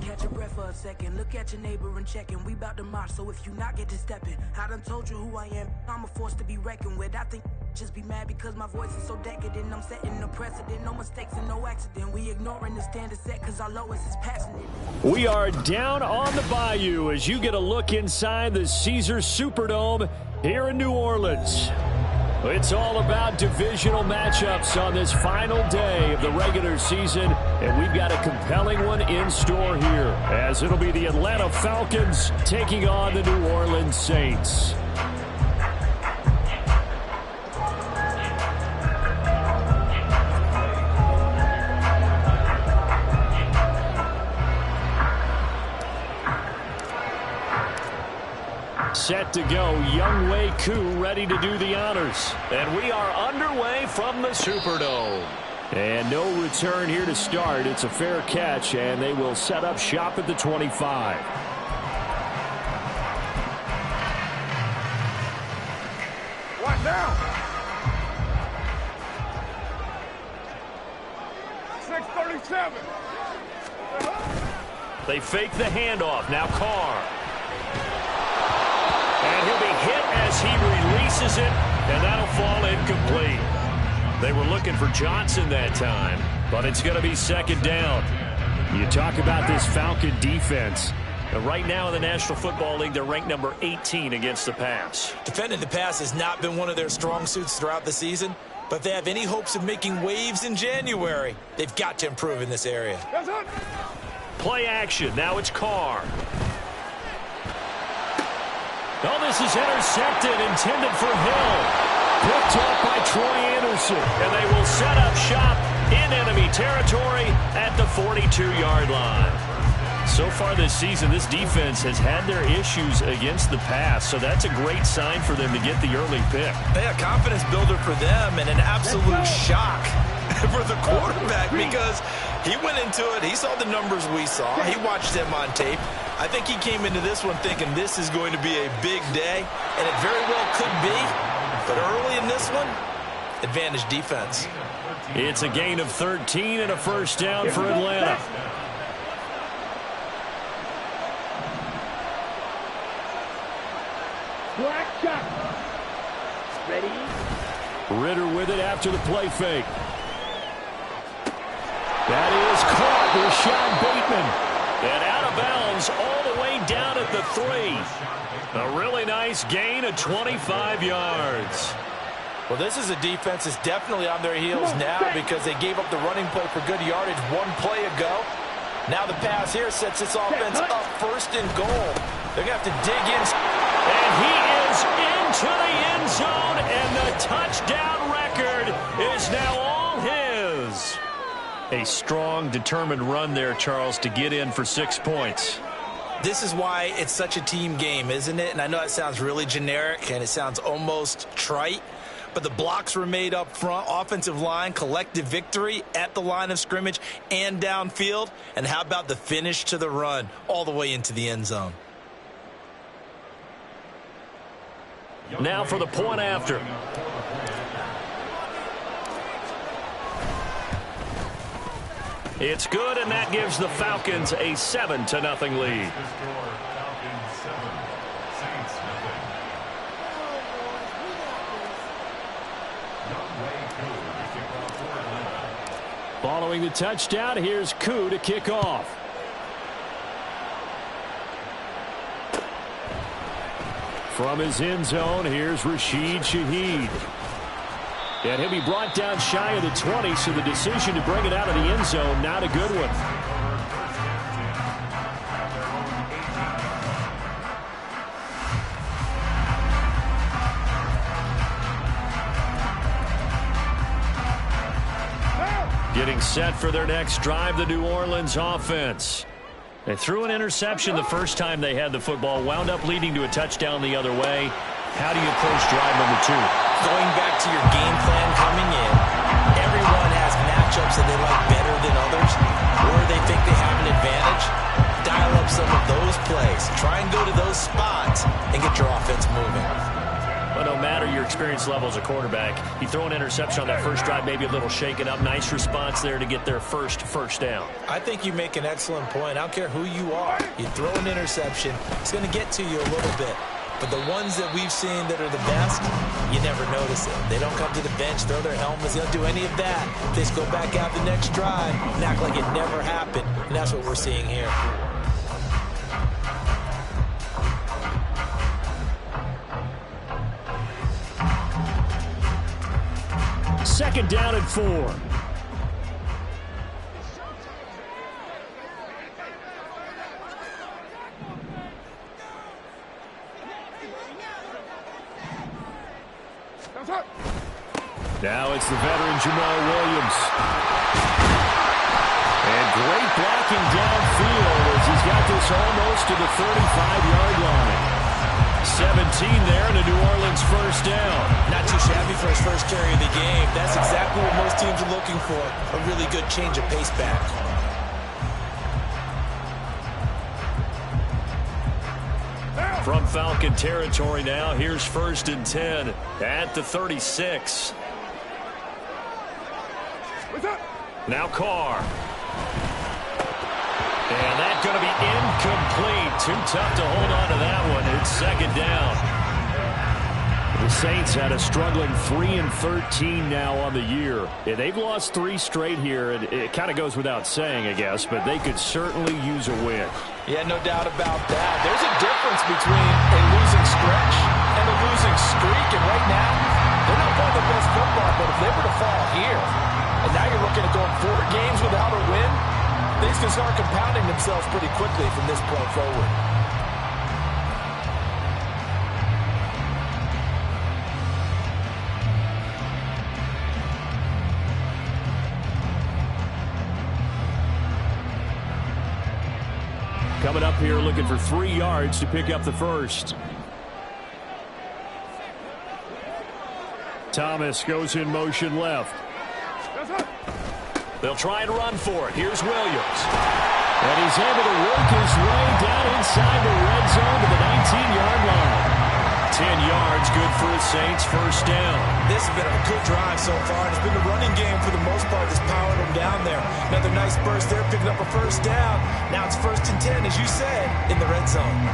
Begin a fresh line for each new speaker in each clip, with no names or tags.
Catch your breath for a second. Look at your neighbor and check in. We bout to march, so if you not get to stepping, I done told you who I am. I'm a force to be reckoned with. I think just be mad because my voice is so decadent. I'm setting the precedent. No mistakes and no accident. We ignoring the standard set because our lowest is passionate.
We are down on the bayou as you get a look inside the Caesars Superdome here in New Orleans. It's all about divisional matchups on this final day of the regular season, and we've got a compelling one in store here, as it'll be the Atlanta Falcons taking on the New Orleans Saints. Set to go, Younghoe Koo ready to do the honors. And we are underway from the Superdome. And no return here to start. It's a fair catch, and they will set up shop at the 25.
What now? 637.
They fake the handoff. Now Carr. And he'll be hit as he releases it, and that'll fall incomplete. They were looking for Johnson that time, but it's going to be second down. You talk about this Falcon defense. Right now in the National Football League, they're ranked number 18 against the pass.
Defending the pass has not been one of their strong suits throughout the season, but if they have any hopes of making waves in January, they've got to improve in this area.
Play action. Now it's Carr. Oh, this is intercepted, intended for Hill. Picked up by Troy Anderson. And they will set up shop in enemy territory at the 42-yard line. So far this season, this defense has had their issues against the pass, so that's a great sign for them to get the early pick.
A confidence builder for them and an absolute shock for the quarterback because he went into it. He saw the numbers we saw. He watched them on tape. I think he came into this one thinking this is going to be a big day, and it very well could be. But early in this one, advantage defense.
It's a gain of 13 and a first down for Atlanta.
Black shot. Ready?
Ritter with it after the play fake. That is caught. Rashad Bateman. And out of bounds all the way down at the 3. A really nice gain of 25 yards.
Well, this is a defense that's definitely on their heels now because they gave up the running play for good yardage one play ago. Now the pass here sets this offense up first and goal. They're going to have to dig in.
And he is into the end zone, and the touchdown record is now all his. A strong, determined run there, Charles, to get in for 6 points.
This is why it's such a team game, isn't it? And I know it sounds really generic, and it sounds almost trite, but the blocks were made up front, offensive line, collective victory at the line of scrimmage and downfield. And how about the finish to the run all the way into the end zone?
Now for the point after. It's good, and that gives the Falcons a 7-0 lead. Following the touchdown, here's Koo to kick off. From his end zone, here's Rashid Shaheed. And he'll be brought down shy of the 20, so the decision to bring it out of the end zone, not a good one. Getting set for their next drive, the New Orleans offense. They threw an interception the first time they had the football, wound up leading to a touchdown the other way. How do you approach drive number 2?
Going back to your game plan coming in, everyone has matchups that they like better than others, or they think they have an advantage. Dial up some of those plays. Try and go to those spots and get your offense moving.
But no matter your experience level as a quarterback. He threw an interception on that first drive, maybe a little shaken up. Nice response there to get their first down.
I think you make an excellent point. I don't care who you are. You throw an interception, it's going to get to you a little bit. But the ones that we've seen that are the best, you never notice it. They don't come to the bench, throw their helmets. They don't do any of that. They just go back out the next drive and act like it never happened. And that's what we're seeing here.
Second down and 4. Now it's the veteran Jamal Williams. And great blocking downfield as he's got this almost to the 35-yard line. 17 there and a New Orleans first down.
Not too shabby for his first carry of the game. That's exactly what most teams are looking for. A really good change of pace back.
From Falcon territory now, here's 1st and 10 at the 36. Now Carr. And that's going to be incomplete. Too tough to hold on to that one. It's second down. The Saints had a struggling 3-13 now on the year. Yeah, they've lost 3 straight here, and it kind of goes without saying, I guess, but they could certainly use a win.
Yeah, no doubt about that. There's a difference between a losing stretch and a losing streak, and right now, they're not playing the best football, but if they were to fall here, and now you're looking at going 4 games without a win, things can start compounding themselves pretty quickly from this point forward.
Coming up here looking for 3 yards to pick up the first. Thomas goes in motion left. They'll try and run for it. Here's Williams. And he's able to work his way down inside the red zone to the 19-yard line. 10 yards, good for the Saints, first down.
This has been a good drive so far. It's been the running game for the most part that's powering them down there. Another nice burst there, picking up a first down. Now it's 1st and 10, as you said, in the red zone.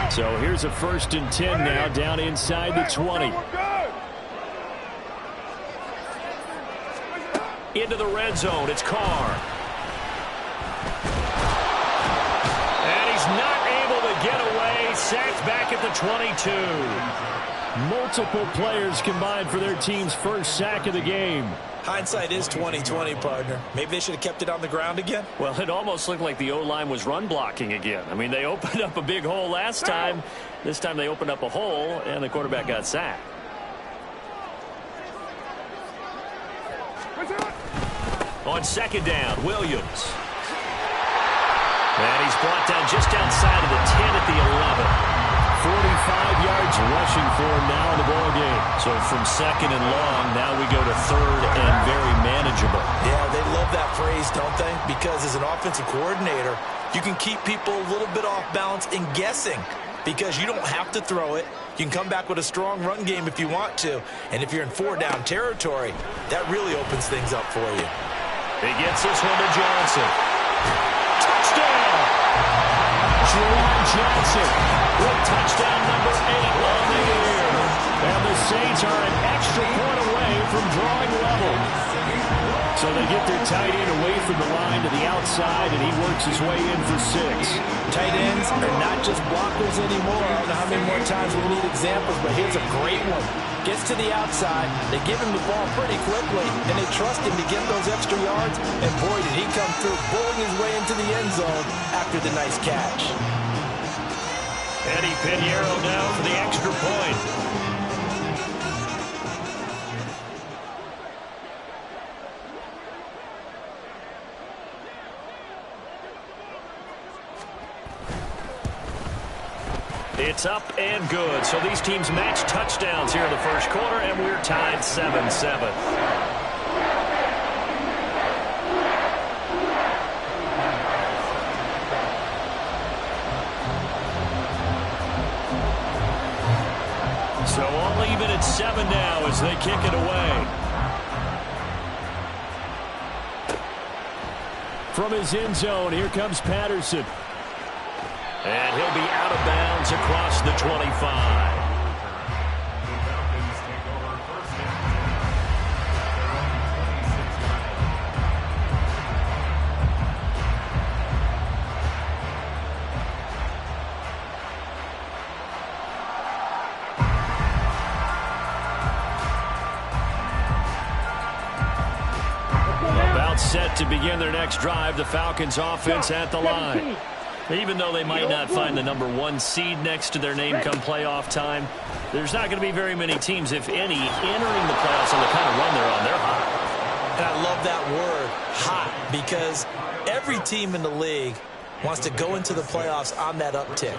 So here's a 1st and 10 now, down inside the 20. Into the red zone, it's Carr. And he's not able to get away, sacked back at the 22. Multiple players combined for their team's first sack of the game.
Hindsight is 20/20, partner. Maybe they should have kept it on the ground again.
Well, it almost looked like the O-line was run blocking again. I mean, they opened up a big hole last time. This time they opened up a hole, and the quarterback got sacked. On second down, Williams. And he's brought down just outside of the 10 at the 11. 45 yards rushing for him now in the ball game. So from second and long, now we go to third and very manageable.
Yeah, they love that phrase, don't they? Because as an offensive coordinator, you can keep people a little bit off balance and guessing because you don't have to throw it. You can come back with a strong run game if you want to. And if you're in 4-down territory, that really opens things up for you.
He gets this one to Johnson. Touchdown! Juwan Johnson with touchdown number 8 on the year. And the Saints are an extra point away from drawing level. So they get their tight end away from the line to the outside, and he works his way in for 6.
Tight ends are not just blockers anymore. I don't know how many more times we need examples, but here's a great one. Gets to the outside, they give him the ball pretty quickly, and they trust him to get those extra yards, and boy, did he come through, bulling his way into the end zone after the nice catch.
Eddie Pinheiro now for the extra point. It's up and good. So these teams match touchdowns here in the first quarter, and we're tied 7-7. it's 7 now as they kick it away. From his end zone, here comes Patterson. And he'll be out of bounds across the 25. Set to begin their next drive, the Falcons offense at the line. Even though they might not find the #1 seed next to their name come playoff time, there's not going to be very many teams, if any, entering the playoffs on the kind of run they're on. They're hot.
And I love that word, hot, because every team in the league wants to go into the playoffs on that uptick,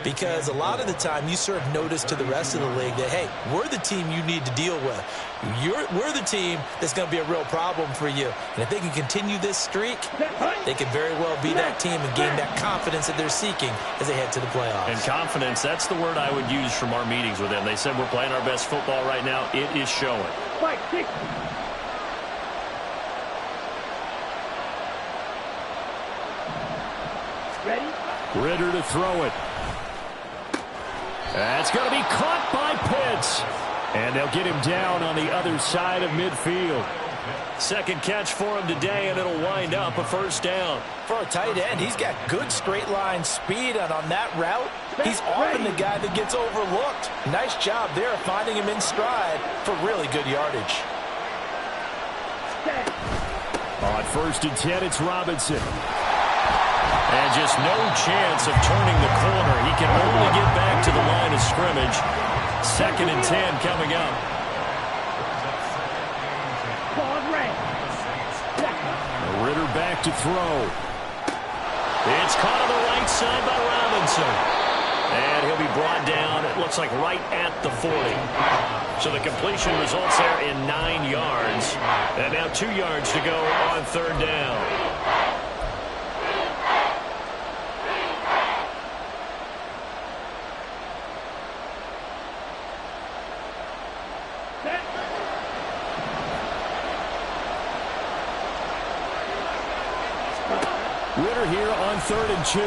because a lot of the time you serve notice to the rest of the league that, hey, we're the team you need to deal with. We're the team that's going to be a real problem for you. And if they can continue this streak, they could very well be that team and gain that confidence that they're seeking as they head to the playoffs.
And confidence, that's the word I would use from our meetings with them. They said we're playing our best football right now. It is showing.
Ready?
Ritter to throw it. That's going to be caught by Pitts. And they'll get him down on the other side of midfield. Second catch for him today, and it'll wind up a first down.
For a tight end, he's got good straight line speed, and on that route, he's often the guy that gets overlooked. Nice job there finding him in stride for really good yardage.
On 1st and 10, it's Robinson. And just no chance of turning the corner. He can only get back to the line of scrimmage. 2nd and 10 coming up. Ritter back to throw. It's caught on the right side by Robinson. And he'll be brought down, it looks like right at the 40. So the completion results there in 9 yards. And now 2 yards to go on 3rd down. Ritter here on 3rd and 2. And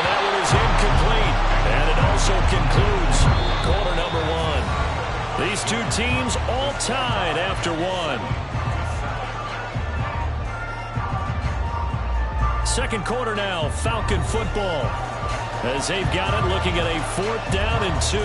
that one is incomplete. And it also concludes quarter number 1. These two teams all tied after 1. Second quarter now, Falcon football. As they've got it, looking at a 4th down and 2.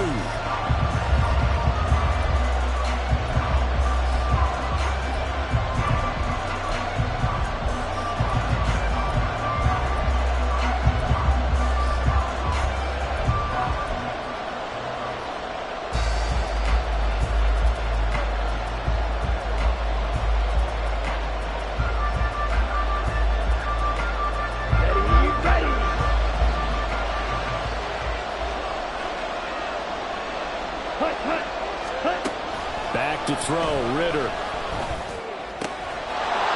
Back to throw, Ritter.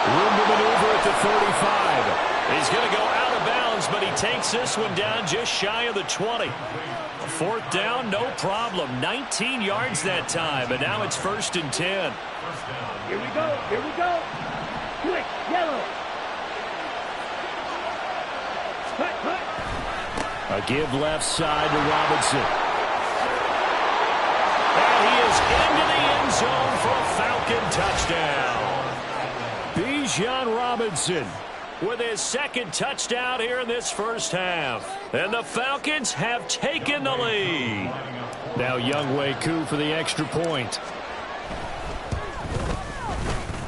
Room to maneuver at the 35. He's going to go out of bounds, but he takes this one down just shy of the 20. 4th down, no problem. 19 yards that time, and now it's 1st and 10.
Here we go, here we go. Quick, yellow.
A give left side to Robinson. And he is into the end zone for a Falcon touchdown. Bijan Robinson with his 2nd touchdown here in this first half. And the Falcons have taken the lead. Now Younghoe Koo for the extra point.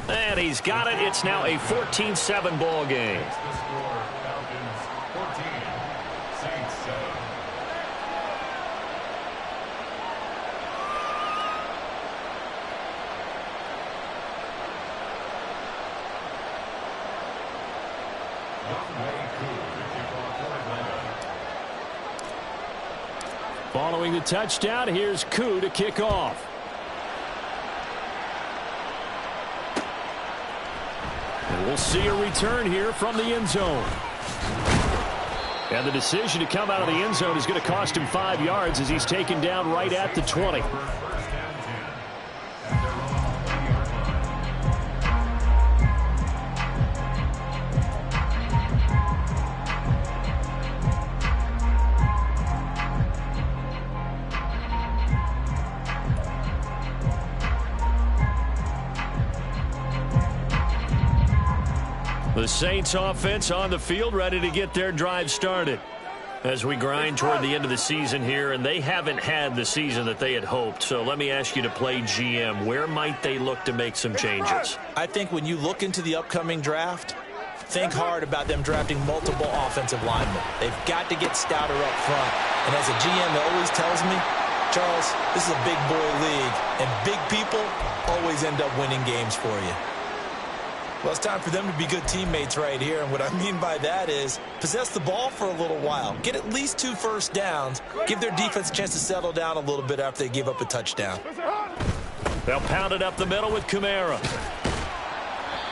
And he's got it. It's now a 14-7 ball game. Following the touchdown, here's Koo to kick off. And we'll see a return here from the end zone. And the decision to come out of the end zone is going to cost him 5 yards as he's taken down right at the 20. The Saints offense on the field, ready to get their drive started. As we grind toward the end of the season here, and they haven't had the season that they had hoped. So let me ask you to play GM. Where might they look to make some changes?
I think when you look into the upcoming draft, think hard about them drafting multiple offensive linemen. They've got to get stouter up front. And as a GM that always tells me, Charles, this is a big boy league, and big people always end up winning games for you. Well, it's time for them to be good teammates right here, and what I mean by that is possess the ball for a little while, get at least 2 first downs, give their defense a chance to settle down a little bit after they give up a touchdown.
They'll pound it up the middle with Kamara.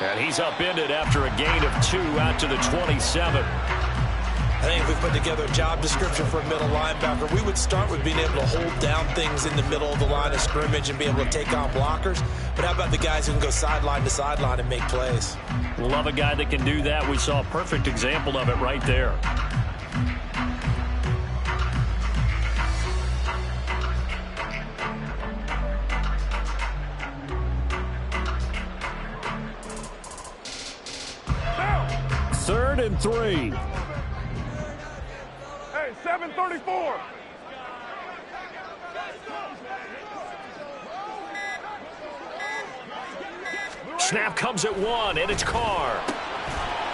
And he's upended after a gain of 2 out to the 27.
I think if we put together a job description for a middle linebacker, we would start with being able to hold down things in the middle of the line of scrimmage and be able to take on blockers. But how about the guys who can go sideline to sideline and make plays?
Love a guy that can do that. We saw a perfect example of it right there. Third and 3.
734.
Snap comes at 1, and it's Carr.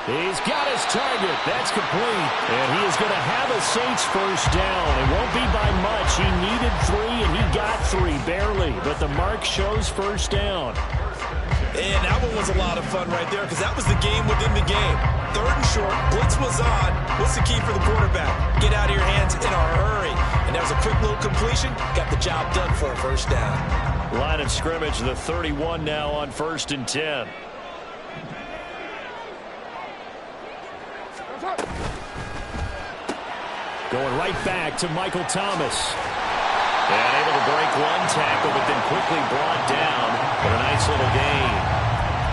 He's got his target. That's complete. And he is going to have a Saints first down. It won't be by much. He needed 3, and he got 3, barely. But the mark shows first down.
And that one was a lot of fun right there because that was the game within the game. 3rd and short, blitz was on. What's the key for the quarterback? Get out of your hands in a hurry. And that was a quick little completion. Got the job done for a first down.
Line of scrimmage, the 31 now on 1st and 10. Going right back to Michael Thomas. And able to break 1 tackle, but then quickly brought down. But a nice little gain.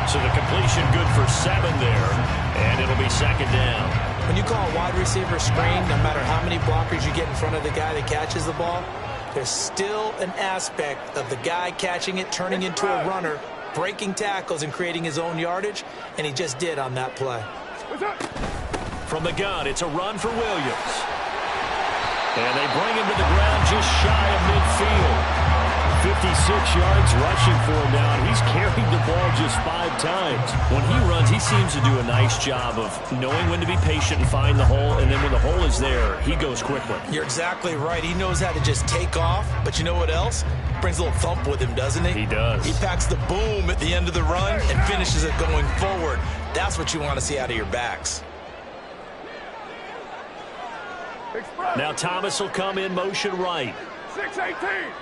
So the completion good for 7 there. And it'll be 2nd down.
When you call a wide receiver screen, no matter how many blockers you get in front of the guy that catches the ball, there's still an aspect of the guy catching it, turning into a runner, breaking tackles and creating his own yardage, and he just did on that play.
From the gun, it's a run for Williams. And they bring him to the ground just shy of midfield. 56 yards rushing for him now, and he's carried the ball just 5 times. When he runs, he seems to do a nice job of knowing when to be patient and find the hole, and then when the hole is there, he goes quickly.
You're exactly right. He knows how to just take off, but you know what else? Brings a little thump with him, doesn't he?
He does.
He packs the boom at the end of the run and finishes it going forward. That's what you want to see out of your backs.
Now Thomas will come in motion right.
618.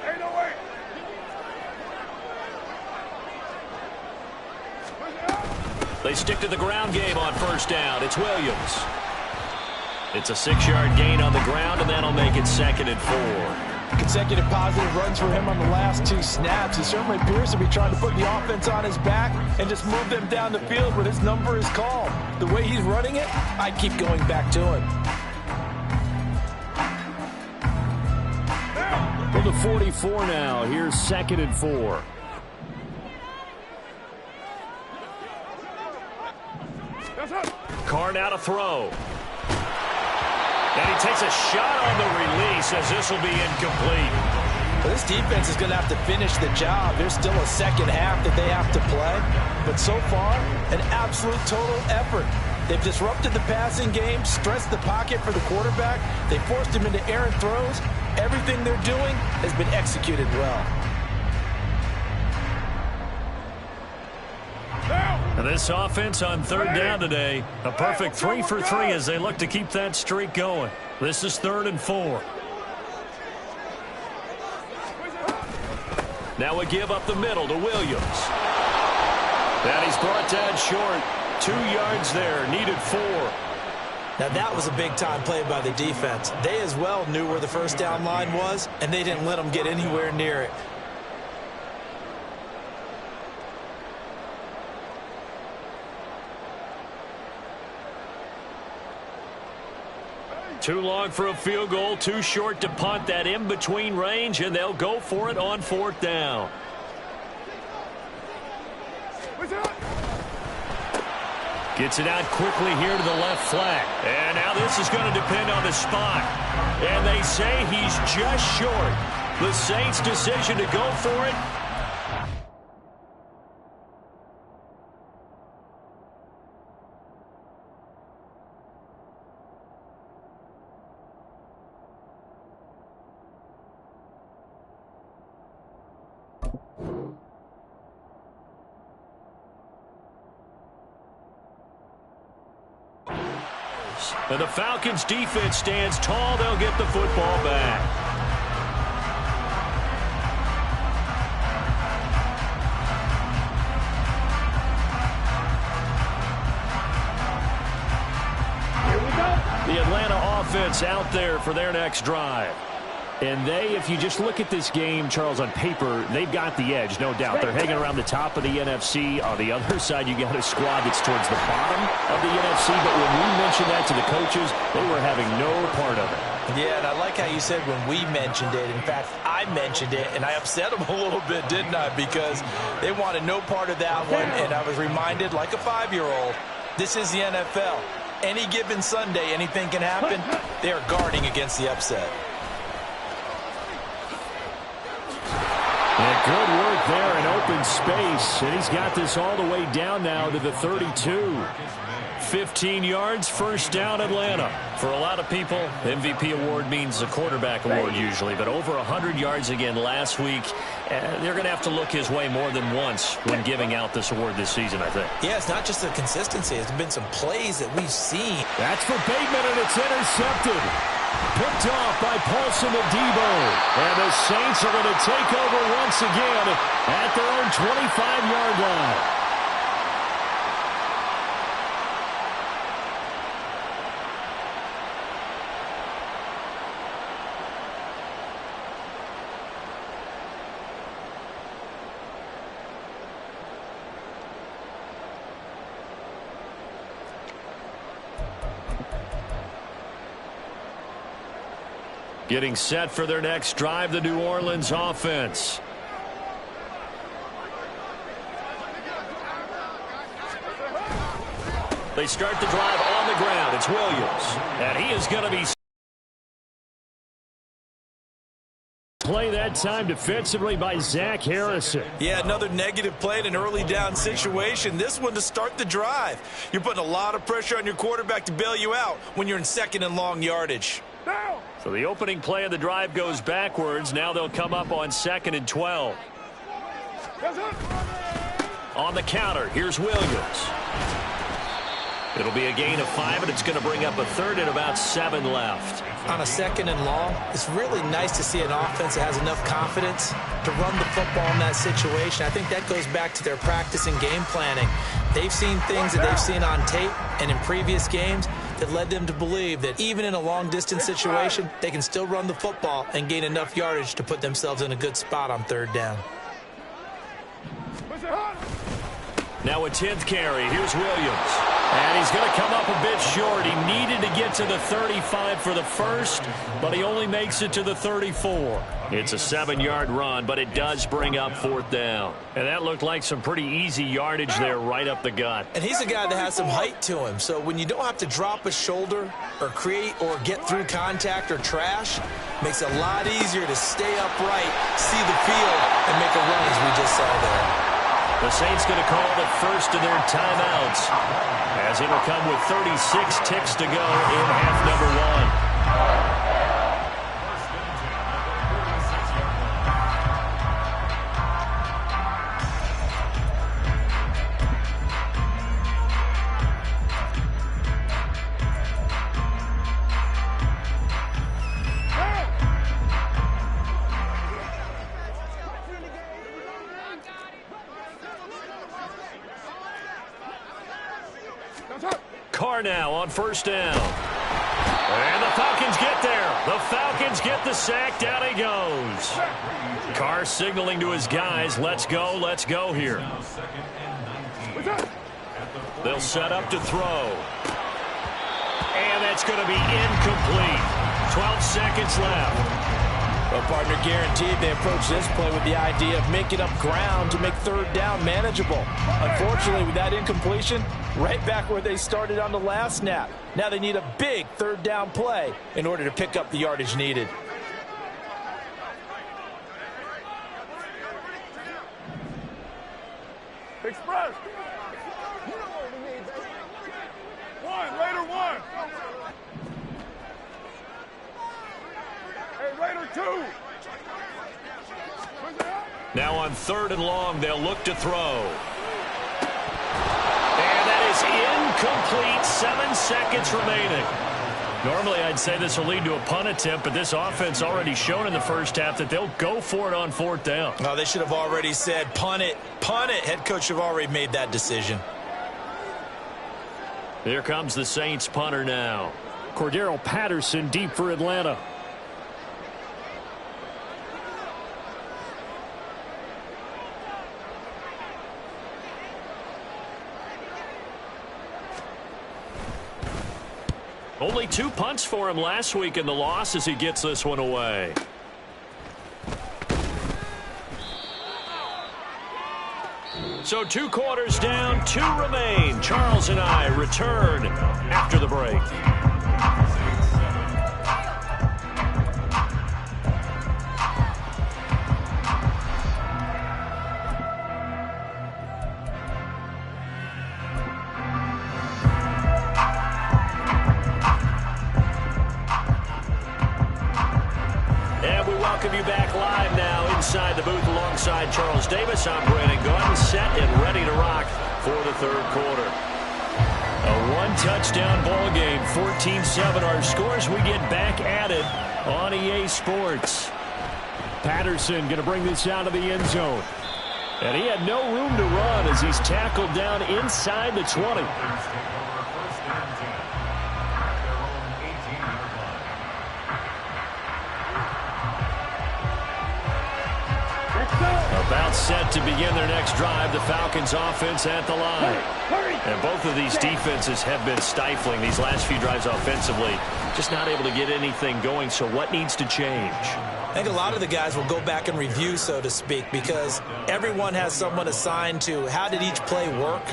808.
They stick to the ground game on 1st down. It's Williams. It's a 6-yard gain on the ground, and that'll make it 2nd and 4.
Consecutive positive runs for him on the last 2 snaps. He certainly appears to be trying to put the offense on his back and just move them down the field when his number is called. The way he's running it, I keep going back to him.
From the 44 now, here's 2nd and 4. Carr now to throw. And he takes a shot on the release as this will be incomplete.
Well, this defense is going to have to finish the job. There's still a second half that they have to play. But so far, an absolute total effort. They've disrupted the passing game, stressed the pocket for the quarterback. They forced him into errant throws. Everything they're doing has been executed well.
And this offense on 3rd down today, a perfect 3 for 3 as they look to keep that streak going. This is 3rd and 4. Now a give up the middle to Williams. And he's brought down short. 2 yards there, needed 4.
Now that was a big-time play by the defense. They as well knew where the first down line was, and they didn't let them get anywhere near it.
Too long for a field goal, too short to punt. That in-between range, and they'll go for it on 4th down. Gets it out quickly here to the left flat. And now this is going to depend on the spot. And they say he's just short. The Saints' decision to go for it. And the Falcons' defense stands tall. They'll get the football back.
Here we go.
The Atlanta offense out there for their next drive. And they, if you just look at this game, Charles, on paper, they've got the edge, no doubt. They're hanging around the top of the NFC. On the other side, you got a squad that's towards the bottom of the NFC. But when we mentioned that to the coaches, they were having no part of it.
Yeah, and I like how you said when we mentioned it. In fact, I mentioned it, and I upset them a little bit, didn't I? Because they wanted no part of that one, and I was reminded, like a 5-year-old, this is the NFL. Any given Sunday, anything can happen. They are guarding against the upset.
And good work there in open space. And he's got this all the way down now to the 32. 15 yards, first down, Atlanta. For a lot of people, MVP award means a quarterback award usually. But over 100 yards again last week. They're going to have to look his way more than once when giving out this award this season, I think.
Yeah, it's not just the consistency. There's been some plays that we've seen.
That's for Bateman, and it's intercepted. Picked off by Paulson Adebo. And the Saints are going to take over once again at their own 25-yard line. Getting set for their next drive, the New Orleans offense. They start the drive on the ground. It's Williams. And he is going to be play that time defensively by Zach Harrison.
Yeah, another negative play in an early down situation. This one to start the drive. You're putting a lot of pressure on your quarterback to bail you out when you're in second and long yardage.
So the opening play of the drive goes backwards. Now they'll come up on 2nd and 12. On the counter, here's Williams. It'll be a gain of 5, and it's going to bring up a 3rd and about 7 left.
On a 2nd and long, it's really nice to see an offense that has enough confidence to run the football in that situation. I think that goes back to their practice and game planning. They've seen things that they've seen on tape and in previous games that led them to believe that even in a long-distance situation, they can still run the football and gain enough yardage to put themselves in a good spot on 3rd down.
Now a 10th carry. Here's Williams. And he's going to come up a bit short. He needed to get to the 35 for the first, but he only makes it to the 34. It's a 7-yard run, but it does bring up 4th down. And that looked like some pretty easy yardage there right up the gut.
And he's a guy that has some height to him, so when you don't have to drop a shoulder or create or get through contact or trash, makes it a lot easier to stay upright, see the field, and make a run as we just saw there.
The Saints going to call the first of their timeouts, as it'll come with 36 ticks to go in half number 1. Carr now on first down. And the Falcons get there. The Falcons get the sack. Down he goes. Carr signaling to his guys, let's go here. They'll set up to throw. And that's going to be incomplete. 12 seconds left.
Well, partner, guaranteed they approach this play with the idea of making up ground to make third down manageable. Unfortunately, with that incompletion, right back where they started on the last snap. Now they need a big third down play in order to pick up the yardage needed.
Express. Raider 1. Hey, Raider 2.
Now on third and long, they'll look to throw. And that is incomplete. 7 seconds remaining. Normally, I'd say this will lead to a punt attempt, but this offense already shown in the first half that they'll go for it on fourth down.
Oh, they should have already said, punt it, punt it. Head coach should have already made that decision.
Here comes the Saints punter now. Cordero Patterson deep for Atlanta. Only 2 punts for him last week in the loss as he gets this one away. So 2 quarters down, 2 remain. Charles and I return after the break. Welcome you back live now inside the booth alongside Charles Davis. I'm Brandon Gordon, set and ready to rock for the third quarter. A 1-touchdown ball game, 14-7 our scores. We get back at it on EA Sports. Patterson going to bring this out of the end zone. And he had no room to run as he's tackled down inside the 20. About set to begin their next drive, the Falcons offense at the line. And both of these defenses have been stifling these last few drives offensively. Just not able to get anything going, so what needs to change?
I think a lot of the guys will go back and review, so to speak, because everyone has someone assigned to how did each play work.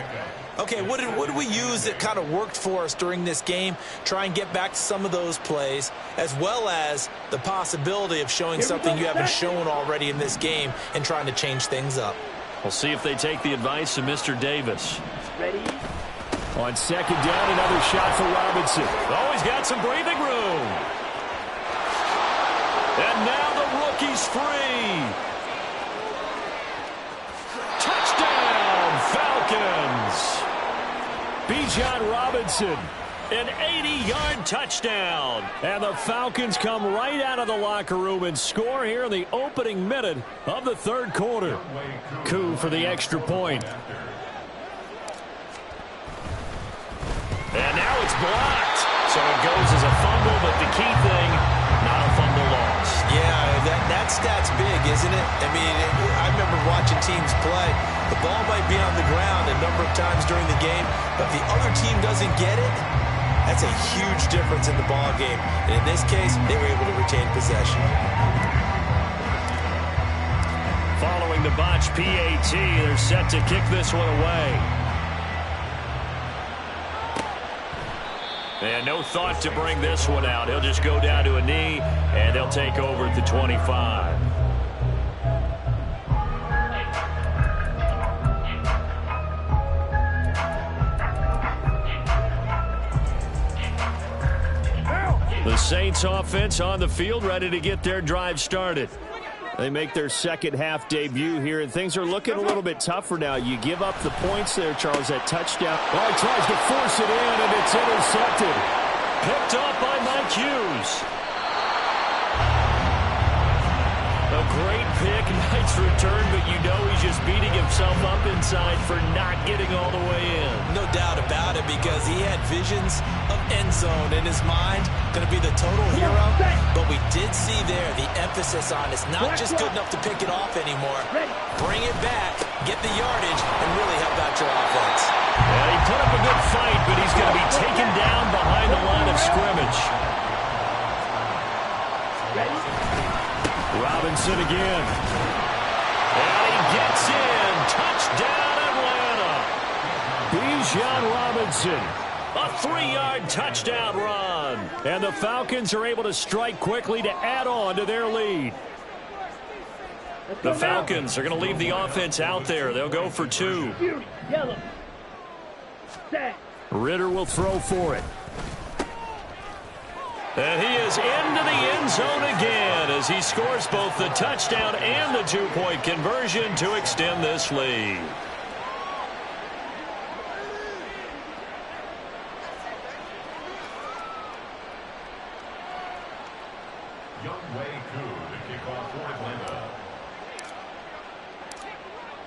Okay, what did we use that kind of worked for us during this game? Try and get back to some of those plays, as well as the possibility of showing something you haven't shown already in this game and trying to change things up.
We'll see if they take the advice of Mr. Davis. Ready? On second down, another shot for Robinson. Oh, he's got some breathing room. And now the rookie's free. Touchdown, Falcons. Bijan Robinson, an 80-yard touchdown. And the Falcons come right out of the locker room and score here in the opening minute of the third quarter. Coup for the extra point. And now it's blocked. So it goes as a fumble, but the key thing, not a fumble loss.
Yeah, that stat's big, isn't it? I mean, I remember watching teams play. The ball might be on the ground a number of times during the game, but if the other team doesn't get it, that's a huge difference in the ball game. And in this case, they were able to retain possession.
Following the botch PAT, they're set to kick this one away. And no thought to bring this one out. He'll just go down to a knee, and they'll take over at the 25. The Saints offense on the field, ready to get their drive started. They make their second half debut here, and things are looking a little bit tougher now. You give up the points there, Charles, that touchdown. Oh, he tries to force it in, and it's intercepted. Picked up by Mike Hughes. A great pick, nice return, but you know he's just beating himself up inside for not getting all the way in.
No doubt about it,
because he had visions of end zone in his mind. Going to be the total hero. But we did see there the emphasis on it's not just good enough to pick it off anymore. Bring it back, get the yardage, and really help out your offense.
He put up a good fight, but he's going to be taken down behind the line of scrimmage. Robinson again. And he gets in. Touchdown, Atlanta. Bijan Robinson. A 3-yard touchdown run. And the Falcons are able to strike quickly to add on to their lead. The Falcons are going to leave the offense out there. They'll go for 2. Ritter will throw for it. And he is into the end zone again as he scores both the touchdown and the 2-point conversion to extend this lead.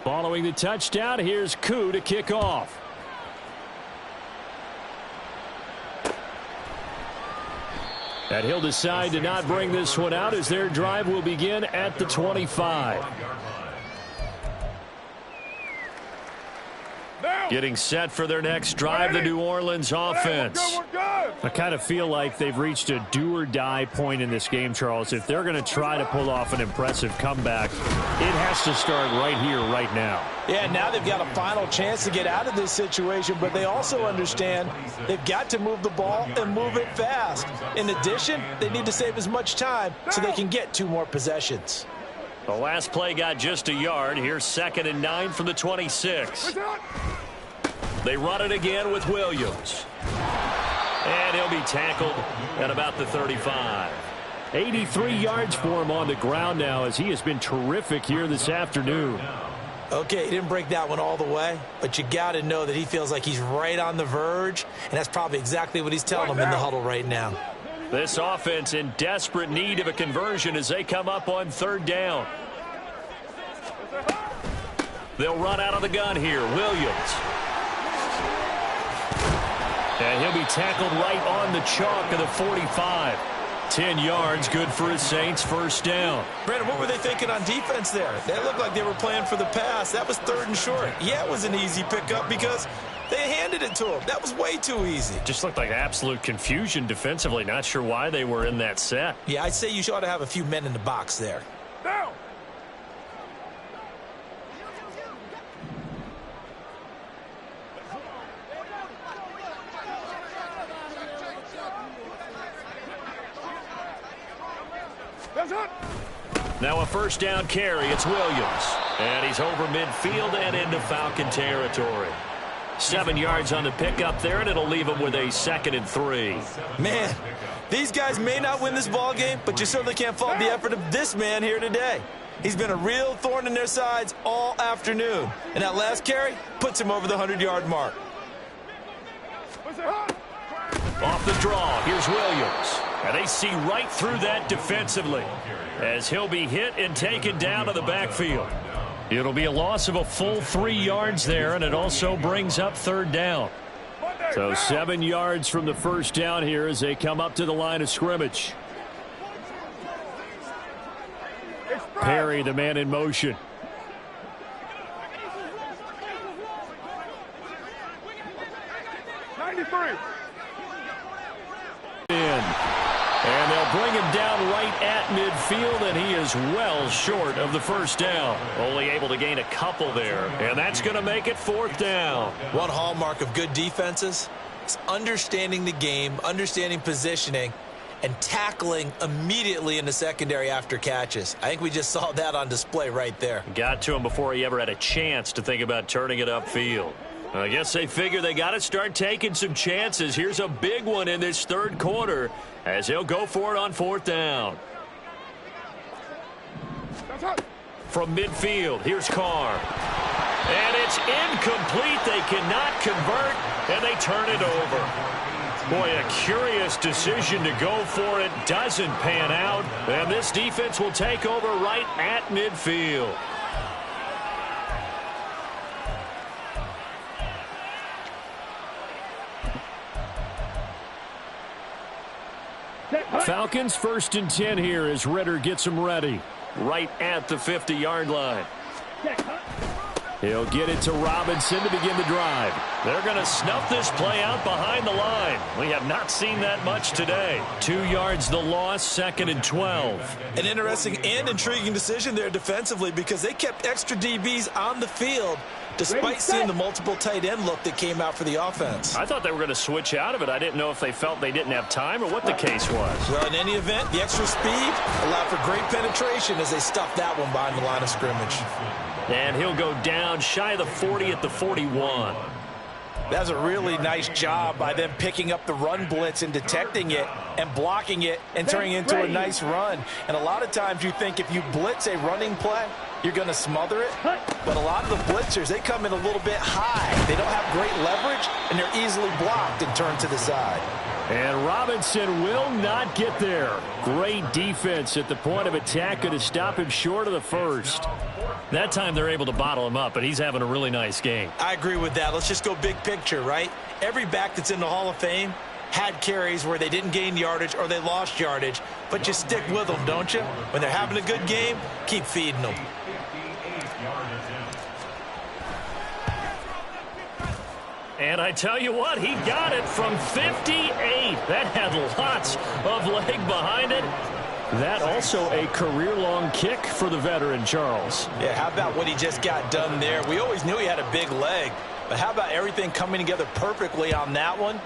Following the touchdown, here's Koo to kick off. And he'll decide to not bring this one out as their drive will begin at the 25. Getting set for their next drive, the New Orleans offense. I kind of feel like they've reached a do-or-die point in this game, Charles. If they're going to try to pull off an impressive comeback, it has to start right here, right now.
Yeah, now they've got a final chance to get out of this situation, but they also understand they've got to move the ball and move it fast. In addition, they need to save as much time so they can get 2 more possessions.
The last play got just a yard. Here's 2nd and 9 from the 26. They run it again with Williams. And he'll be tackled at about the 35. 83 yards for him on the ground now as he has been terrific here this afternoon.
Okay, he didn't break that one all the way, but you got to know that he feels like he's right on the verge, and that's probably exactly what he's telling them in the huddle right now.
This offense in desperate need of a conversion as they come up on 3rd down. They'll run out of the gun here. Williams. And he'll be tackled right on the chalk of the 45. 10 yards, good for his Saints, 1st down.
Brandon, what were they thinking on defense there? That looked like they were playing for the pass. That was 3rd and short. Yeah, it was an easy pickup because they handed it to him. That was way too easy.
Just looked like absolute confusion defensively. Not sure why they were in that set.
Yeah, I'd say you ought to have a few men in the box there.
Down.
Now a 1st down carry. It's Williams. And he's over midfield and into Falcon territory. 7 yards on the pickup there, and it'll leave him with a 2nd and 3.
Man, these guys may not win this ball game, but you certainly can't fault the effort of this man here today. He's been a real thorn in their sides all afternoon. And that last carry puts him over the 100-yard mark.
Off the draw, here's Williams. And they see right through that defensively as he'll be hit and taken down to the backfield. It'll be a loss of a full 3 yards there, and it also brings up 3rd down. So 7 yards from the 1st down here as they come up to the line of scrimmage. Perry, the man in motion. And they'll bring him down right at midfield, and he is well short of the 1st down. Only able to gain a couple there, and that's going to make it 4th down.
One hallmark of good defenses is understanding the game, understanding positioning, and tackling immediately in the secondary after catches. I think we just saw that on display right there.
Got to him before he ever had a chance to think about turning it upfield. I guess they figure they got to start taking some chances. Here's a big one in this 3rd quarter as he'll go for it on 4th down. From midfield, here's Carr. And it's incomplete. They cannot convert, and they turn it over. Boy, a curious decision to go for it. Doesn't pan out, and this defense will take over right at midfield. Falcons 1st and 10 here as Ritter gets them ready. Right at the 50-yard line. He'll get it to Robinson to begin the drive. They're going to snuff this play out behind the line. We have not seen that much today. 2 yards the loss, 2nd and 12.
An interesting and intriguing decision there defensively because they kept extra DBs on the field despite seeing the multiple tight end look that came out for the offense.
I thought they were going to switch out of it. I didn't know if they felt they didn't have time or what the case was.
Well, in any event, the extra speed allowed for great penetration as they stuffed that one behind the line of scrimmage.
And he'll go down shy of the 40 at the 41.
That's a really nice job by them picking up the run blitz and detecting it and blocking it and turning it into a nice run. And a lot of times you think if you blitz a running play, you're going to smother it. But a lot of the blitzers, they come in a little bit high. They don't have great leverage, and they're easily blocked and turned to the side.
And Robinson will not get there. Great defense at the point of attack. Going to stop him short of the first. That time they're able to bottle him up, but he's having a really nice game.
I agree with that. Let's just go big picture, right? Every back that's in the Hall of Fame had carries where they didn't gain yardage or they lost yardage, but you stick with them, don't you? When they're having a good game, keep feeding them.
And I tell you what, he got it from 58. That had lots of leg behind it. That also a career-long kick for the veteran, Charles.
Yeah, how about what he just got done there? We always knew he had a big leg, but how about everything coming together perfectly on that one?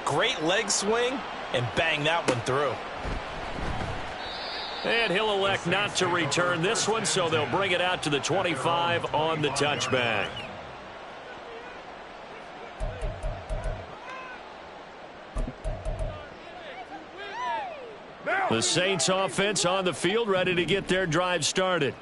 Great leg swing, and bang that one through.
And he'll elect not to return this one, so they'll bring it out to the 25 on the touchback. The Saints offense on the field, ready to get their drive started.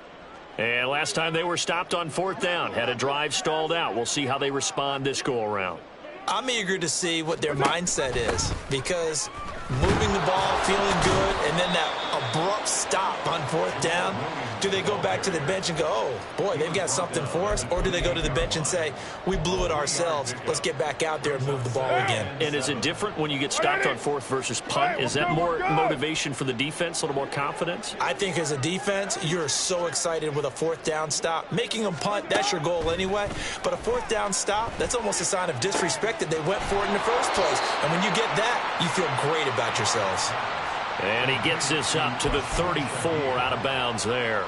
And last time they were stopped on 4th down, had a drive stalled out. We'll see how they respond this go-around.
I'm eager to see what their mindset is because moving the ball, feeling good, and then that abrupt stop on 4th down, do they go back to the bench and go, oh, boy, they've got something for us? Or do they go to the bench and say, we blew it ourselves. Let's get back out there and move the ball again.
And is it different when you get stopped on 4th versus punt? Is that more motivation for the defense, a little more confidence?
I think as a defense, you're so excited with a 4th down stop. Making them punt, that's your goal anyway. But a 4th down stop, that's almost a sign of disrespect that they went for it in the first place. And when you get that, you feel great about yourselves.
And he gets this up to the 34 out of bounds there.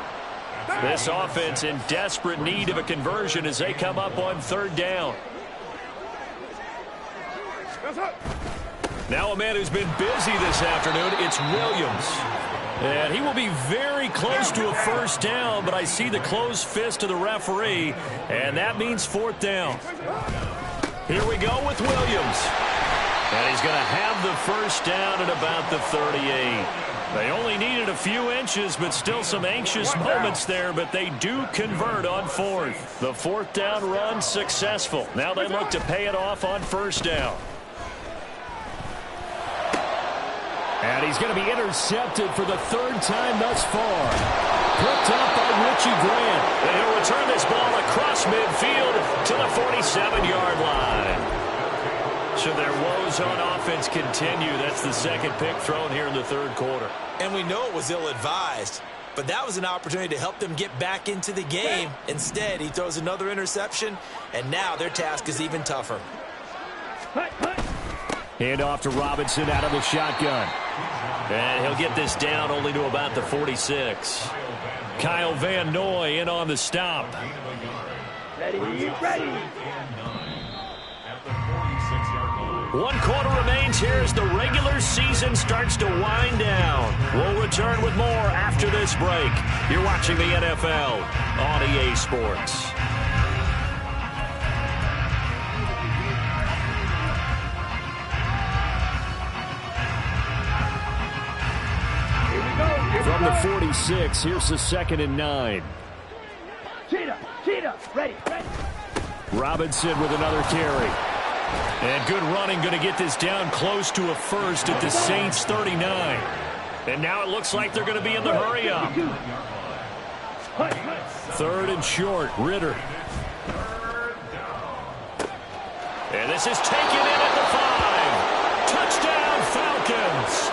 This offense in desperate need of a conversion as they come up on 3rd down. Now a man who's been busy this afternoon, it's Williams. And he will be very close to a 1st down, but I see the closed fist of the referee, and that means 4th down. Here we go with Williams. And he's going to have the 1st down at about the 38. They only needed a few inches, but still some anxious moments there, but they do convert on 4th. The 4th down run successful. Now they look to pay it off on 1st down. And he's going to be intercepted for the 3rd time thus far. Picked up by Richie Grant. And he'll return this ball across midfield to the 47-yard line. So their woes on offense continue. That's the 2nd pick thrown here in the 3rd quarter.
And we know it was ill-advised, but that was an opportunity to help them get back into the game. Instead, he throws another interception, and now their task is even tougher.
Hand off to Robinson out of the shotgun. And he'll get this down only to about the 46. Kyle Van Noy in on the stop.
Ready, ready.
1 quarter remains here as the regular season starts to wind down. We'll return with more after this break. You're watching the NFL on EA Sports. From the 46, here's the 2nd and 9.
Cheetah, ready.
Robinson with another carry. And good running, going to get this down close to a 1st at the Saints 39. And now it looks like they're going to be in the hurry up. 3rd and short, Ritter. And this is taken in at the 5. Touchdown, Falcons.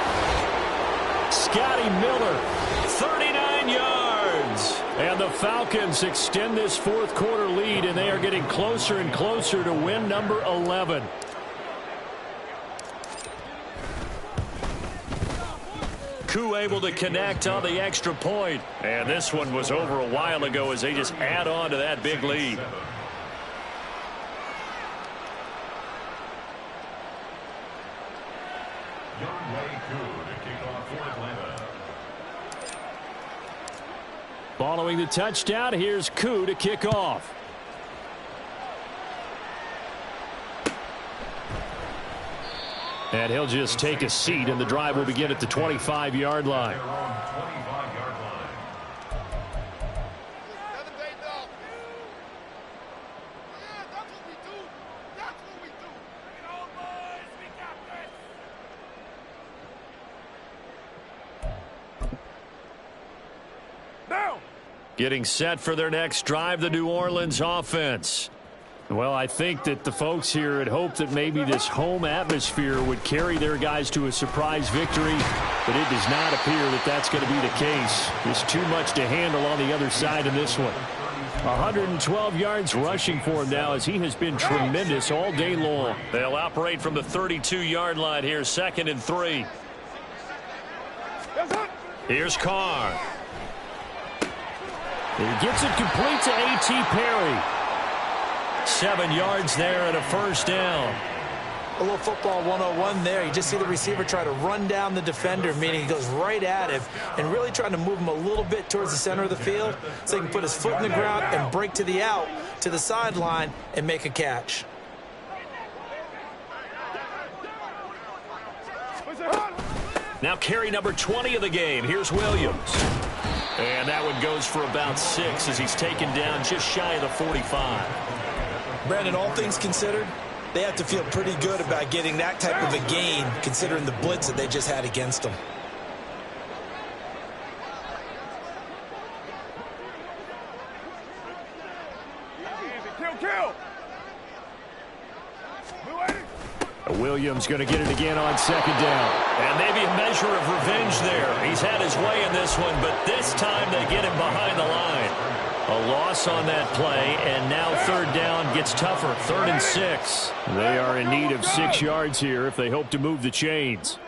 Scotty Miller. 39 yards. And the Falcons extend this fourth quarter lead, and they are getting closer and closer to win number 11. Koo able to connect on the extra point. And this one was over a while ago as they just add on to that big lead. Following the touchdown, here's Koo to kick off. And he'll just take a seat, and the drive will begin at the 25-yard line. Getting set for their next drive, the New Orleans offense. Well, I think that the folks here had hoped that maybe this home atmosphere would carry their guys to a surprise victory, but it does not appear that that's going to be the case. There's too much to handle on the other side in this one. 112 yards rushing for him now as he has been tremendous all day long. They'll operate from the 32-yard line here, 2nd and 3. Here's Carr. He gets it complete to A.T. Perry. 7 yards there and a first down.
A little football 101 there. You just see the receiver try to run down the defender, meaning he goes right at him and really trying to move him a little bit towards the center of the field so he can put his foot in the ground and break to the out, to the sideline, and make a catch.
Now carry number 20 of the game. Here's Williams. And that one goes for about 6 as he's taken down just shy of the 45.
Brandon, all things considered, they have to feel pretty good about getting that type of a gain considering the blitz that they just had against them.
Williams going to get it again on 2nd down. And maybe a measure of revenge there. He's had his way in this one, but this time they get him behind the line. A loss on that play, and now 3rd down gets tougher. 3rd and 6. They are in need of 6 yards here if they hope to move the chains.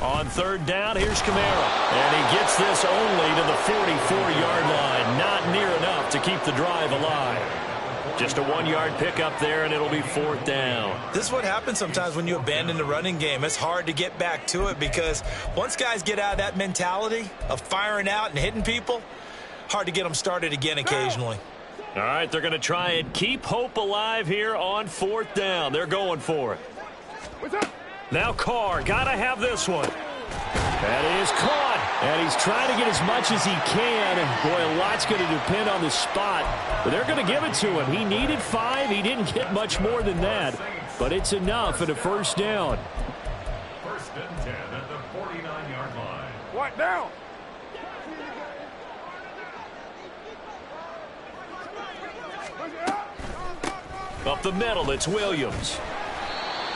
On 3rd down, here's Kamara. And he gets this only to the 44-yard line. Not near enough to keep the drive alive. Just a 1-yard pickup there, and it'll be 4th down.
This is what happens sometimes when you abandon the running game. It's hard to get back to it because once guys get out of that mentality of firing out and hitting people, hard to get them started again occasionally.
All right, they're going to try and keep hope alive here on 4th down. They're going for it. Now Carr, got to have this one. That is caught, and he's trying to get as much as he can. Boy, a lot's going to depend on the spot, but they're going to give it to him. He needed 5. He didn't get much more than that, but it's enough at a 1st down.
1st and 10 at the 49-yard line. What now?
Up the middle, it's Williams.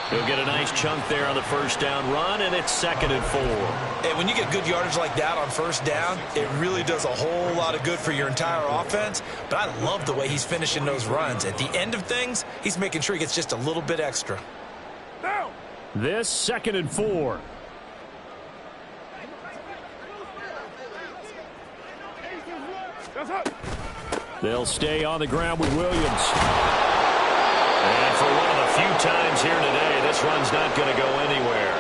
He'll get a nice chunk there on the 1st down run, and it's 2nd and 4.
And when you get good yardage like that on 1st down, it really does a whole lot of good for your entire offense. But I love the way he's finishing those runs. At the end of things, he's making sure he gets just a little bit extra.
This 2nd and 4. They'll stay on the ground with Williams. And for one of the few times here today, this run's not going to go anywhere.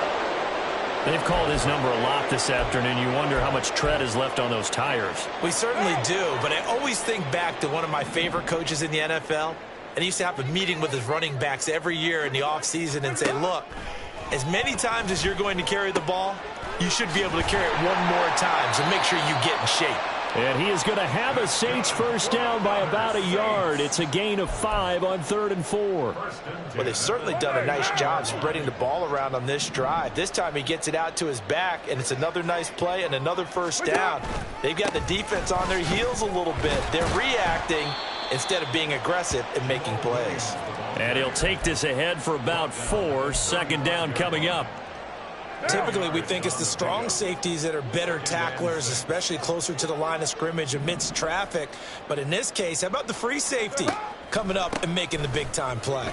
They've called his number a lot this afternoon. You wonder how much tread is left on those tires.
We certainly do, but I always think back to one of my favorite coaches in the NFL, and he used to have a meeting with his running backs every year in the offseason and say, look, as many times as you're going to carry the ball, you should be able to carry it one more time, so make sure you get in shape.
And he is going to have a Saints 1st down by about a yard. It's a gain of 5 on 3rd and 4.
Well, they've certainly done a nice job spreading the ball around on this drive. This time he gets it out to his back, and it's another nice play and another 1st down. They've got the defense on their heels a little bit. They're reacting, instead of being aggressive and making plays.
And he'll take this ahead for about 4. Second down coming up.
Typically, we think it's the strong safeties that are better tacklers, especially closer to the line of scrimmage amidst traffic. But in this case, how about the free safety coming up and making the big-time play?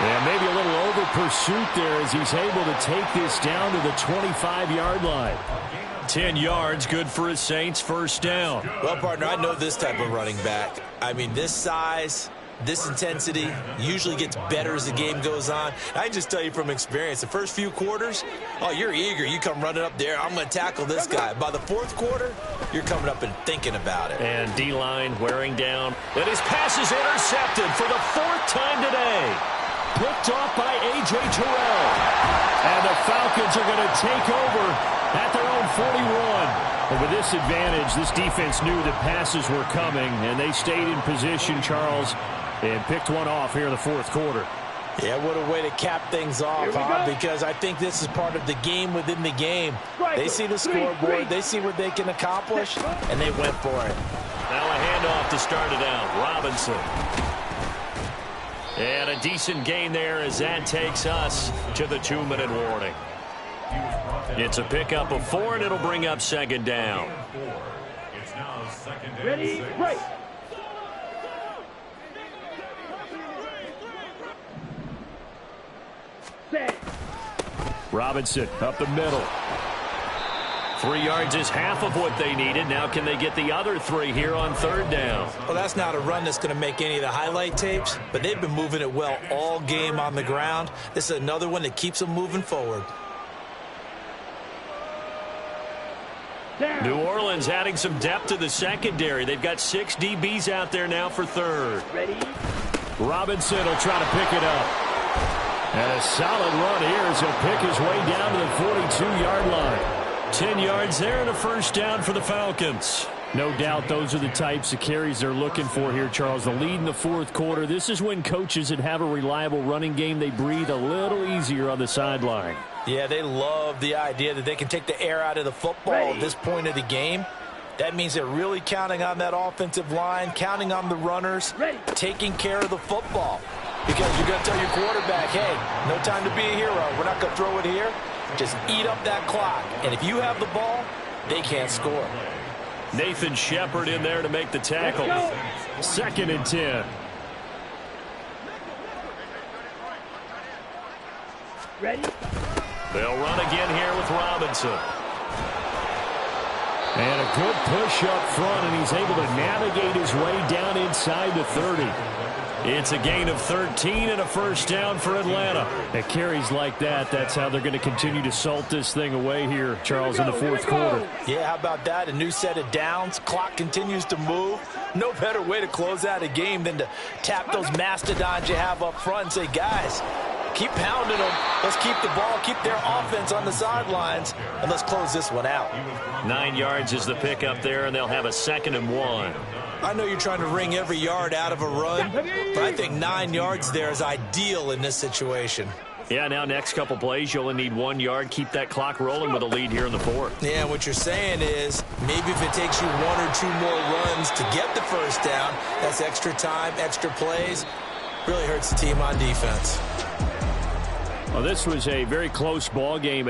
Yeah, maybe a little over pursuit there as he's able to take this down to the 25-yard line. 10 yards, good for his Saints, first down.
Well, partner, I know this type of running back. I mean, this size, this intensity usually gets better as the game goes on. I can just tell you from experience, the first few quarters, oh, you're eager. You come running up there, I'm going to tackle this guy. By the fourth quarter, you're coming up and thinking about it.
And D-line wearing down. And his pass is intercepted for the 4th time today. Picked off by A.J. Terrell. And the Falcons are going to take over at their own 41. And with this advantage, this defense knew that passes were coming, and they stayed in position, Charles, and picked one off here in the 4th quarter.
Yeah, what a way to cap things off, because I think this is part of the game within the game. They see the scoreboard, they see what they can accomplish, and they went for it.
Now a handoff to start it out. Robinson. And a decent gain there as that takes us to the 2-minute warning. It's a pickup of 4, and it'll bring up second down.
It's now second and
Ready,
6.
break. Set.
Robinson up the middle. 3 yards is half of what they needed. Now can they get the other 3 here on third down?
Well, that's not a run that's going to make any of the highlight tapes, but they've been moving it well all game on the ground. This is another one that keeps them moving forward.
New Orleans adding some depth to the secondary. They've got 6 DBs out there now for third.
Ready.
Robinson will try to pick it up. And a solid run here as he'll pick his way down to the 42-yard line. 10 yards there and a first down for the Falcons. No doubt those are the types of carries they're looking for here, Charles. The lead in the 4th quarter. This is when coaches that have a reliable running game, they breathe a little easier on the sideline.
Yeah, they love the idea that they can take the air out of the football at this point of the game. That means they're really counting on that offensive line, counting on the runners, taking care of the football. Because you're going to tell your quarterback, hey, no time to be a hero. We're not going to throw it here. Just eat up that clock. And if you have the ball, they can't score.
Nathan Shepard in there to make the tackle. 2nd and 10.
Ready.
They'll run again here with Robinson. And a good push up front, and he's able to navigate his way down inside the 30. It's a gain of 13 and a first down for Atlanta. At carries like that, that's how they're going to continue to salt this thing away here, Charles, in the 4th quarter.
Yeah, how about that? A new set of downs. Clock continues to move. No better way to close out a game than to tap those mastodons you have up front and say, guys, keep pounding them. Let's keep the ball, keep their offense on the sidelines, and let's close this one out.
9 yards is the pickup there, and they'll have a 2nd and 1.
I know you're trying to wring every yard out of a run, but I think 9 yards there is ideal in this situation.
Yeah, now next couple plays, you only need 1 yard. Keep that clock rolling with a lead here in the 4th.
Yeah, what you're saying is maybe if it takes you 1 or 2 more runs to get the first down, that's extra time, extra plays. Really hurts the team on defense.
Well, this was a very close ball game.